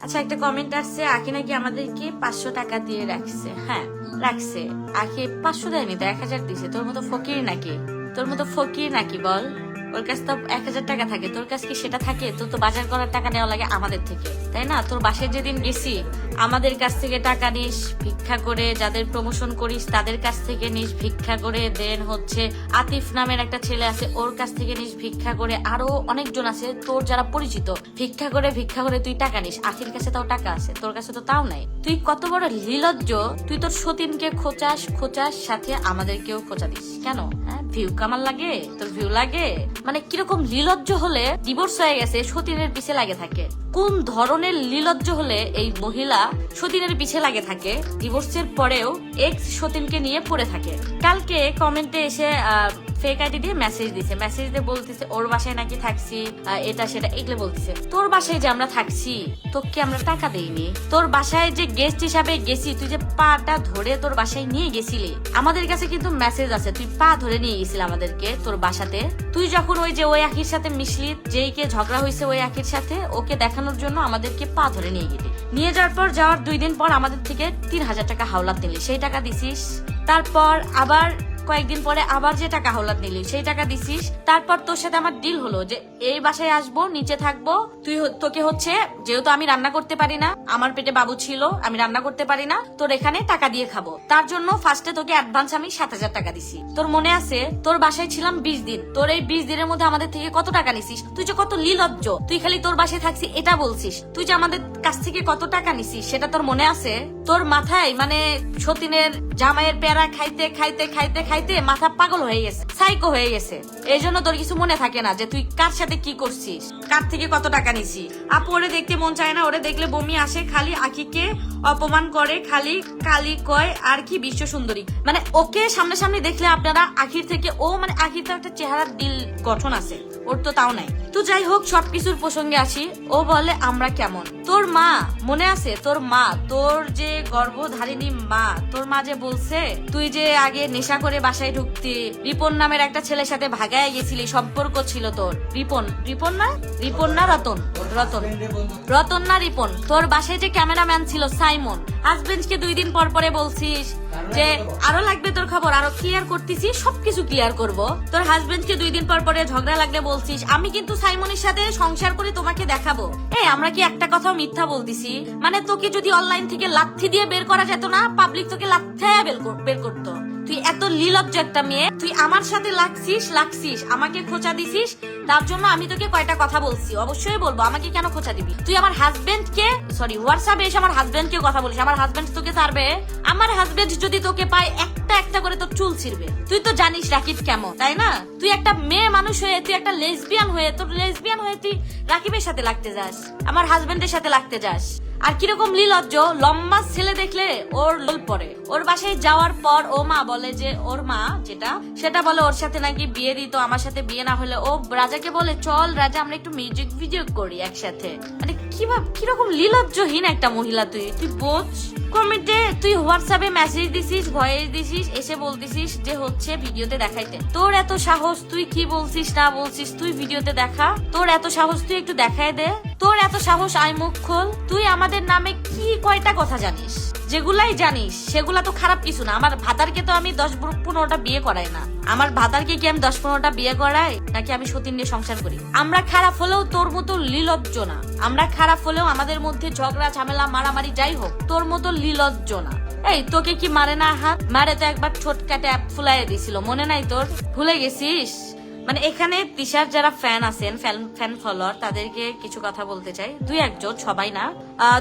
আচ্ছা, একটা কমেন্ট আসছে, আখি নাকি আমাদেরকে 500 টাকা দিয়ে রাখছে। হ্যাঁ রাখছে, আখি 500 দেয়নি তো 1000 দিছে। তোর মতো ফকির নাকি? তোর মতো ফকির নাকি বল? ওর কাছে তো 1000 টাকা থাকে, তোর কাছে কি সেটা থাকে? তোর তো বাজার করার টাকা নেওয়া লাগে আমাদের থেকে, তাই না? তোর বাসায় যেদিন গেছি আমাদের কাছ থেকে টাকা নিস ভিক্ষা করে, যাদের প্রমোশন করিস তাদের কাছ থেকে নিস ভিক্ষা করে, দেন হচ্ছে আতিফ নামের একটা ছেলে আছে ওর কাছ থেকে নিস ভিক্ষা করে, আরো অনেকজন আছে তোর যারা পরিচিত, ভিক্ষা করে তুই টাকা নিস। আখির কাছে তাও টাকা আছে, তোর কাছে তো তাও নাই। তুই কত বড় নির্লজ্জ! তুই তোর সতীনকে খোঁচাস সাথে আমাদেরকেও খোঁচা দিস কেন? হ্যাঁ, ভিউ কামাল লাগে? তোর ভিউ লাগে? মানে কিরকম নির্লজ্জ হলে ডিভোর্স হয়ে গেছে সতীনের পিছে লাগে থাকে? কোন ধরনের নির্লজ্জ হলে এই মহিলা সতীনের পিছে লাগে থাকে, ডিভোর্সের পরেও এক্স সতীনকে নিয়ে পড়ে থাকে? কালকে কমেন্টে এসে ফেক আইডি দিয়ে মেসেজ দিয়ে বলতেছে ওর বাসায় নাকি থাকছি, এটা সেটা এগুলো বলতেছে। তোর বাসায় যে আমরা থাকছি তোকে আমরা টাকা দেইনি? তোর বাসায় যে গেস্ট হিসাবে গেছি, তুই যে পাটা ধরে তোর বাসায় নিয়ে গেছিলি, আমাদের কাছে কিন্তু মেসেজ আছে তুই পা ধরে নিয়ে গেছিলি আমাদেরকে তোর বাসাতে। তুই যখন ওই যে ওই আখির সাথে মিশলি, যেইকে ঝগড়া হয়েছে ওই আখির সাথে, ওকে দেখানোর জন্য আমাদেরকে পা ধরে নিয়ে গেলি। নিয়ে যাওয়ার 2 দিন পর আমাদের থেকে 3000 টাকা হাওলাত নিলি, সেই টাকা দিছিস। তারপর আবার কয়েকদিন পরে আবার যে টাকা হাওলাত নিলি সেই টাকা দিছিস। তারপর তোর সাথে আমার ডিল হলো যে এই বাসায় আসবো, নিচে থাকবো, তোকে হচ্ছে যেহেতু আমি রান্না করতে পারি না, আমার পেটে বাবু ছিল, আমি রান্না করতে পারি না, তোর এখানে টাকা দিয়ে খাবো। তার জন্য ফার্স্টে তোকে অ্যাডভান্স আমি 7000 টাকা দিছি। তোর মনে আছে? তোর বাসায় ছিলাম 20 দিন, তোর এই 20 দিনের মধ্যে আমাদের থেকে কত টাকা নিছিস? তুই যে কত নির্লজ্জ! তুই খালি তোর বাসায় থাকছি এটা বলছিস, তুই যে আমাদের কাছ থেকে কত টাকা নিছিস সেটা তোর মনে আছে? তোর মাথায় মানে সতীনের জামাইয়ের পেয়ারা খাইতে খাইতে খাইতে খাইতে মাথা পাগল হয়ে গেছে, সাইকো হয়ে গেছে। এই জন্য তোর কিছু মনে থাকে না যে তুই কার সাথে কি করছিস, কার থেকে কত টাকা নিছিস। আপু ওরে দেখতে মন চায় না, ওরে দেখলে বমি আসে, খালি আখিকে অপমান করে, খালি কালি কয় আর কি বিশ্ব সুন্দরী। মানে ওকে সামনে দেখলে আপনারা আখির থেকে, ও মানে আখির তো একটা চেহারার দিল গঠন আছে, ওর তো তাও নাই। তো যাই হোক, সবকিছুর প্রসঙ্গে আসি। ও বলে আমরা কেমন? তোর মা মনে আছে? তোর মা, তোর যে গর্ভধারিণী মা, তোর মা যে বলছে তুই যে আগে নেশা করে বাসায় ঢুকতি, রিপন নামের একটা ছেলের সাথে ভাগায় গেছিলি, সম্পর্ক ছিল তোর। রিপন না রতন না রিপন। তোর বাসায় যে ক্যামেরাম্যান ছিল সাইমন, হাজবেন্ডকে 2 দিন পর পরে বলছিস যে আরো লাগবে তোর খবর, আরো ক্লিয়ার করতেছি, সবকিছু ক্লিয়ার করব। তোর হাজবেন্ডকে 2 দিন পর পরে ঝগড়া লাগলে বলছিস আমি কিন্তু সাইমনের সাথে সংসার করে তোমাকে দেখাবো। আমরা কি একটা কথাও মিথ্যা বলতেছি? মানে তোকে যদি অনলাইন থেকে লাথি দিয়ে বের করা যেত না, পাবলিক তোকে লাথিয়ে বের করতো। তুই এত নির্লজ্জ একটা মেয়ে, তুই আমার সাথে লাগছিস, আমাকে খোঁচা দিছিস, তার জন্য আমি তোকে কয়টা কথা বলছি, অবশ্যই বলবো। আমাকে কেন খোঁচা দিবি? তুই আমার হাজবেন্ডকে হোয়াটসঅ্যাপে এসে আমার হাজবেন্ডকে কথা বলিস, আমার হাজবেন্ড তোকে ছাড়বে? আমার হাজবেন্ড যদি তোকে পায় একটা করে তোর চুল ছিড়বে। তুই তো জানিস রাকিব কেমন, তাই না? তুই একটা মেয়ে মানুষ হয়ে, তুই একটা লেসবিয়ান হয়ে তুই রাকিবের সাথে লাগতে যাস, আমার হাজবেন্ডের সাথে লাগতে যাস। আর কিরকম লিলজ্জ! লম্বা ছেলে দেখলে ওর লোল পড়ে। ওর বাসায় যাওয়ার পর ও মা বলে যে, ওর মা সেটা বলে ওর সাথে নাকি বিয়ে দিত, আমার সাথে বিয়ে না হলে ও রাজাকে বলে চল রাজা আমরা একটু মিউজিক ভিডিও করি একসাথে। মানে কিরকম লিলজ্জহীন একটা মহিলা তুই বোঝ। কমেন্টে তুই হোয়াটসঅ্যাপে মেসেজ দিছিস, ভয়েস দিছিস, এসে বলতিছিস যে হচ্ছে ভিডিওতে দেখাইতে। তোর এত সাহস, তুই কি বলছিস না বলছিস তুই ভিডিওতে দেখা। তোর এত সাহস, তুই একটু দেখায় দে। তোর এত সাহস, আই মুখ খোল। তুই আমাদের নামে কি কয়টা কথা জানিস? যেগুলাই জানিস সেগুলা তো খারাপ কিছু না। আমার ভাতারকে তো আমি 10-15টা বিয়ে করাই না। আমার ভাতারকে কি আমি 10-15টা বিয়ে করাই নাকি আমি সতীন নিয়ে সংসার করি? আমরা খারাপ হলেও তোর মতো নির্লজ্জ না। আমরা খারাপ হলেও আমাদের মধ্যে ঝগড়া ঝামেলা মারামারি যাই হোক, তোর মতো নির্লজ্জ না। তোকে কি মারে না? হাত মারে তো একবার ঠোঁট কাটে ফুলাই দিছিল, মনে নাই তোর? ভুলে গেছিস? মানে এখানে তিশার যারা ফ্যান আছেন, ফ্যান ফলোয়ার, তাদেরকে কিছু কথা বলতে চাই। 2-1জন, সবাই না,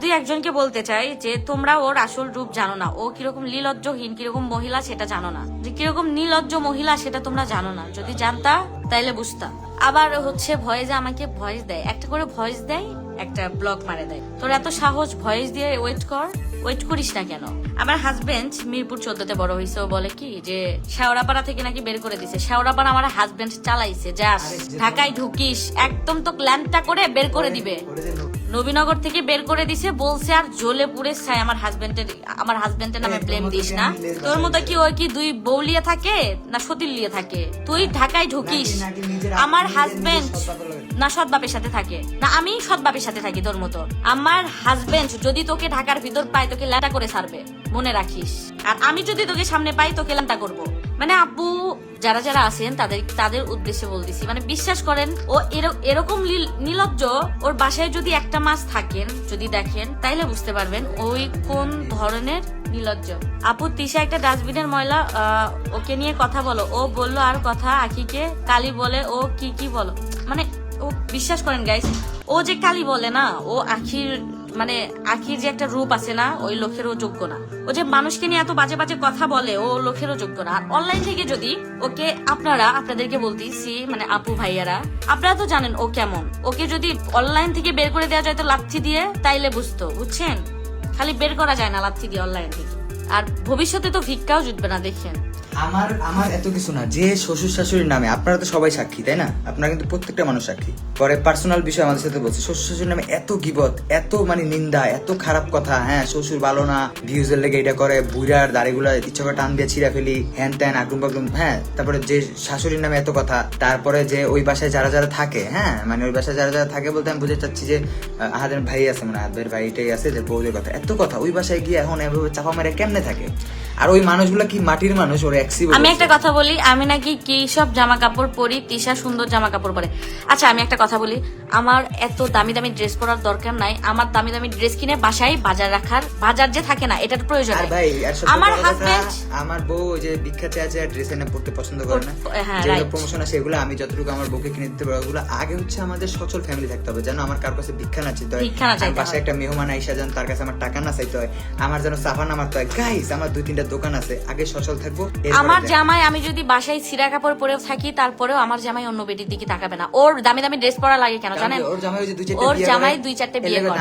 2-1জনকে বলতে চাই যে তোমরা ওর আসল রূপ জানো না। ও কিরকম নির্লজ্জহীন, কিরকম মহিলা সেটা জানো না। যে কিরকম নির্লজ্জ মহিলা সেটা তোমরা জানো না। যদি জানতা তাইলে বুঝতা। আবার হচ্ছে ভয়েসে আমাকে ভয়েস দেয়, একটা করে ভয়েস দেয়, একটা ব্লক মারে দেয়। তোর এত সাহস, ভয়েস দিয়ে ওয়েট করিস না কেন? আমার হাজবেন্ড মিরপুর 14তে বড় হয়েছে। ও বলে কি যে শেওড়াপাড়া থেকে নাকি বের করে দিছে। শেওড়াপাড়া আমার হাজবেন্ড চালাইছে, যাস ঢাকায় ঢুকিস একদম তো ল্যান্ডটা করে বের করে দিবে। নবীনগর থেকে বের করে দিছে বলছে, আর জ্বলে পুড়ে ছাই। আমার হাজবেন্ডের নামে ব্লেম দিস না। তোর মতো কি ওই কি 2 বউ লিয়ে থাকে না সতীন লিয়ে থাকে? তুই ঢাকায় ঢুকিস, আমার হাজবেন্ড না সৎ বাপের সাথে থাকে, না আমি সৎ বাপের সাথে থাকি তোর মতো। আমার হাজবেন্ড যদি তোকে ঢাকার ভিতর পায় তোকে ল্যাটা করে ছাড়বে, মনে রাখিস। আর আমি যদি তোকে সামনে পাই তোকে ল্যাটা করবো। মানে আপু যারা যারা আছেন তাদের উদ্দেশ্যে বলতেছি, মানে বিশ্বাস করেন ও এরকম নির্লজ্জ। ওর বাসায় যদি একটা মাস থাকেন, যদি দেখেন, তাইলে বুঝতে পারবেন ওই কোন ধরনের নির্লজ্জ। আপু তিশা একটা ডাস্টবিনের ময়লা, ওকে নিয়ে কথা বলো। ও বললো আর কথা আখিকে কালি বলে, ও কি বলো, মানে ও বিশ্বাস করেন গাইস, ও যে কালি বলে না, ও আখির মানে আখির যে একটা রূপ আছে না, ওই লোকেরও যোগ্য না। ও যে মানুষকে নিয়ে এত বাজে বাজে কথা বলে, ও লোকেরও যোগ্য না। আর অনলাইন থেকে যদি ওকে আপনাদেরকে বলতেছি, মানে আপু ভাইয়ারা, আপনারা তো জানেন ও কেমন। ওকে যদি অনলাইন থেকে বের করে দেওয়া যায় তো লাথি দিয়ে, তাইলে বুঝতো, বুঝছেন। খালি বের করা যায় না লাথি দিয়ে অনলাইন থেকে। আর ভবিষ্যতে তো ভিক্ষাও জুটবে না, দেখেন। আমার এত কিছু না, যে শ্বশুর শাশুড়ির নামে, আপনারা তো সবাই সাক্ষী তাই না, আপনারা কিন্তু প্রত্যেকটা মানুষ সাক্ষী। পরে পার্সোনাল বিষয় আমাদের সাথে বলছে, শ্বশুর শাশুড়ির নামে এত গিবত, এত মানে নিন্দা, এত খারাপ কথা। হ্যাঁ, শ্বশুর ভালো না, ভিউজের লেগে এটা করে, বুড়ার দাড়িগুলা ইচ্ছা করে টান দিয়ে ছিঁড়া ফেলি, হ্যান ত্যান আগুন বাগুন। হ্যাঁ, তারপরে যে শাশুড়ির নামে এত কথা, তারপরে যে ওই বাসায় যারা যারা থাকে, হ্যাঁ মানে ওই বাসায় যারা যারা থাকে বলতে আমি বুঝতে চাচ্ছি যে আহাদের ভাই আছে, মানে আহাদের ভাইটাই আছে, যে বউদের কথা, এত কথা ওই বাসায় গিয়ে এখন এভাবে চাপা মেরে কেমনে থাকে। আর ওই মানুষগুলা কি মাটির মানুষ, ওরা আমি একটা কথা বলি, আমি নাকি কি সব জামা কাপড় পরি, তিশা সুন্দর জামা কাপড় পরে। আচ্ছা আমি একটা কথা বলি, আমার এত দামি দামি ড্রেস পরার দরকার নাই। আমার দামি দামি ড্রেস কিনে বাসায় বাজার যে থাকে না, এটার প্রয়োজন নাই। ভাই আমার হাজবেন্ড, আমার বউ যে ভিক্ষা চেয়ে ড্রেস এনে পড়তে পছন্দ করে না, যেগুলো প্রমোশন আছে এগুলো আমি যতটুকু আমার বউকে কিনে দিতে পারবো। ওগুলো আগে হচ্ছে আমাদের সচল ফ্যামিলি থাকতে হবে, যেন আমার কার কাছে ভিক্ষা না চাইতে হয়, বাসায় একটা মেহমান আইসা যেন তার কাছে আমার টাকা না চাইতে হয়, আমার যেন সাফা না মারতে হয়। গাইস আমার 2-3টা দোকান আছে, আগে সচল থাকবো। আমার জামাই, আমি যদি বাসায় ছিঁড়া কাপড় পরেও থাকি, তারপরেও আমার জামাই অন্য বেটির দিকে তাকাবে না। ওর দামি দামি ড্রেস পরা লাগে কেন জানেন? ওর জামাই 2-4টে বিয়ে করে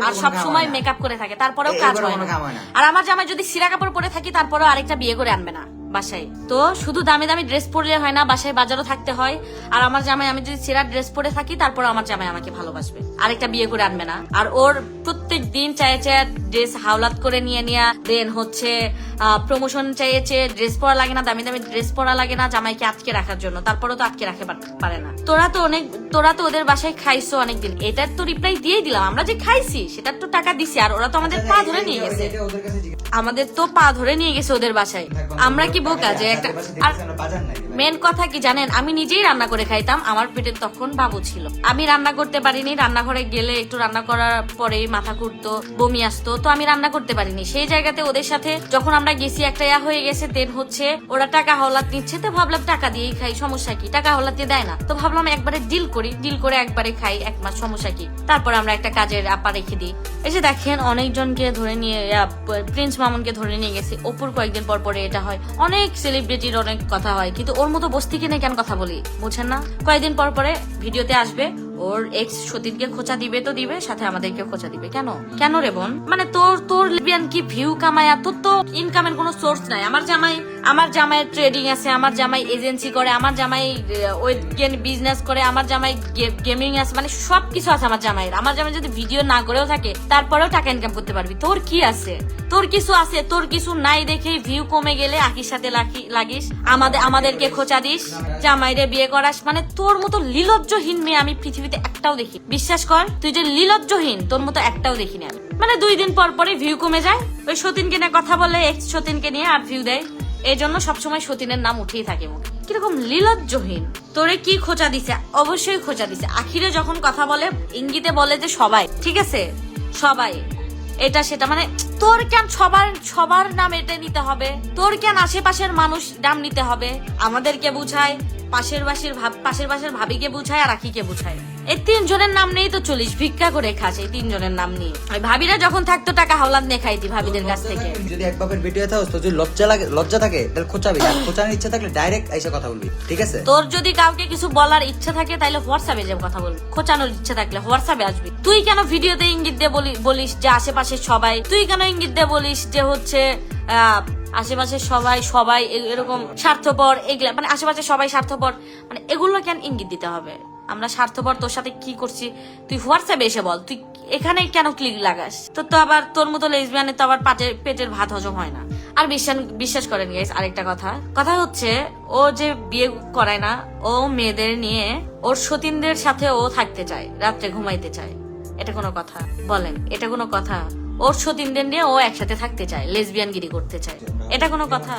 আর সব সময় মেকআপ করে থাকে, তারপরেও কাজ হয় না। আর আমার জামাই যদি ছিঁড়া কাপড় পরে থাকি, তারপরেও আরেকটা বিয়ে করে আনবে না বাসায়। তো শুধু দামি দামি ড্রেস পরলে হয় না, বাসায় বাজারও থাকতে হয়। আর আমার জামাই, আমি যদি ছেঁড়া ড্রেস পরে থাকি, তারপর আমার জামাই আমাকে ভালোবাসবে, আরেকটা বিয়ে করে আনবে না। আর ওর প্রত্যেক দিন চায়ে ড্রেস হাওলাত করে নিয়ে দেন হচ্ছে প্রমোশন চাইছে, ড্রেস পরা লাগে না, দামি দামি ড্রেস পরা লাগে না জামাইকে আটকে রাখার জন্য, তারপরেও তো আটকে রাখতে পারে না। তোরা তো ওদের বাসায় খাইছো অনেকদিন, এটার তো রিপ্লাই দিয়ে দিলাম। আমরা যে খাইছি সেটার তো টাকা দিছি, আর ওরা তো আমাদের পা ধরে নিয়ে গেছে, ওদের বাসায়। আমরা কি বোকা যে একটা? আর মেন কথা কি জানেন, আমি নিজেই রান্না করে খাইতাম, আমার পেটে তখন বাবু ছিল, আমি রান্না করতে পারিনি। রান্নাঘরে গেলে একটু রান্না করার পরেই মাথা ঘুরতো, বমি আসতো, তো আমি রান্না করতে পারিনি। সেই জায়গাতে ওদের সাথে যখন আমরা গেছি, একটা হয়ে গেছে, দেন হচ্ছে ওরা টাকা হাওলাত নিচ্ছে, তো ভাবলাম টাকা দিয়েই খাই, সমস্যা কি, টাকা হাওলাত দিয়ে দেয় না, তো ভাবলাম একবারে ডিল করে একবারে খাই, 1 মাস, সমস্যা কি। তারপর আমরা একটা কাজের আপা রেখে দিই। এই যে দেখেন অনেকজনকে ধরে নিয়ে, প্রিন্স মামুনকে ধরে নিয়ে গেছি, অপুর কয়েকদিন পর পরে এটা হয়, অনেক সেলিব্রিটির অনেক কথা হয়, কিন্তু ওর মতো বস্তিকে নিয়ে কেন কথা বলি, বুঝেন না? কয়েকদিন পর পরে ভিডিওতে আসবে, ওর এক্স সতীনকে খোঁচা দিবে তো দিবে, সাথে আমাদেরকে খোঁচা দিবে। কেন রে বোন? মানে তোর লিবিয়ান কি ভিউ কামায়া? তোর তো ইনকামের কোনো সোর্স নাই। আমার জামাই ট্রেডিং আছে, আমার জামাই এজেন্সি করে, আমার জামাই ওই বিজনেস করে, আমার জামাই গেমিং আছে, মানে সবকিছু আছে আমার জামাইয়ের। আমার জামাই যদি ভিডিও না করেও থাকে, তারপরেও টাকা ইনকাম করতে পারবি। তোর কি আছে? তোর কিছু আছে? তোর কিছু নাই দেখে ভিউ কমে গেলে আকির সাথে লাগিস, আমাদেরকে খোঁচা দিস, জামাইরে বিয়ে করাস। মানে তোর মতো লিলজ্জহীন মেয়ে আমি পৃথিবীতে একটাও দেখি। বিশ্বাস কর, তুই যে লিলজ্জহীন, তোর মতো একটাও দেখিনি আমি। মানে 2 দিন পর পরে ভিউ কমে যায়, ওই সতীনকে নিয়ে কথা বলে, এক্স সতীনকে নিয়ে, আর ভিউ দেয়। এই জন্য সবসময় সতীনের নাম উঠেই থাকে মুখে। কিরকম লিলজ্জহীন! তোরে কি খোঁচা দিছে? অবশ্যই খোঁচা দিছে। আখিরে যখন কথা বলে ইঙ্গিতে বলে যে সবাই, ঠিক আছে সবাই, এটা সেটা, মানে তোর কেন সবার নাম এটা নিতে হবে? তোর কেন আশেপাশের মানুষ নাম নিতে হবে? আমাদেরকে বুঝায়, পাশের বাসের ভাবিকে বুঝায়, আর আখিকে বুঝায়। এই 3 জনের নাম নেই তো চলিস, ভিক্ষা করে খাস এই 3 জনের নাম নিয়ে। ভাবিরা যখন থাকতো টাকা হাওলাত নিয়ে খাইতি ভাবিদের কাছ থেকে। যদি এক বাপের ভিডিও থাকো, তো যদি লজ্জা থাকে তাহলে খোঁচাবি, আর খোঁচানোর ইচ্ছা থাকলে ডাইরেক্ট এসে কথা বলবি, ঠিক আছে? তোর যদি কাউকে কিছু বলার ইচ্ছা থাকে তাহলে হোয়াটসঅ্যাপে যে কথা বলবি, খোঁচানোর ইচ্ছা থাকলে হোয়াটসঅ্যাপে আসবি। তুই কেন ভিডিওতে ইঙ্গিত দিয়ে বলিস যে আশেপাশে সবাই? তুই কেন ইঙ্গিত দিয়ে বলিস যে হচ্ছে আশেপাশে সবাই এরকম স্বার্থপর, এগুলা মানে আশেপাশে সবাই স্বার্থপর, মানে এগুলো কেন ইঙ্গিত দিতে হবে? আমরা স্বার্থপর, তোর সাথে কি করছি তুই হোয়াটসঅ্যাপে এসে বল। তুই এখানে কেন ক্লিক লাগাস? তো আবার তোর মতো লেসবিয়ানের তো আবার পেটের ভাত হজম হয় না। আর বিশ্বাস করেন গাইস, আরেকটা কথা হচ্ছে ও যে বিয়ে করায় না, ও মেয়েদের নিয়ে ওর সতীনদের সাথে ও থাকতে চায়, রাত্রে ঘুমাইতে চায়। এটা কোনো কথা বলেন? এটা কোনো কথা? ওর সতীনদের নিয়ে ও একসাথে থাকতে চায়, লেসবিয়ান গিরি করতে চায়, এটা কোনো কথা?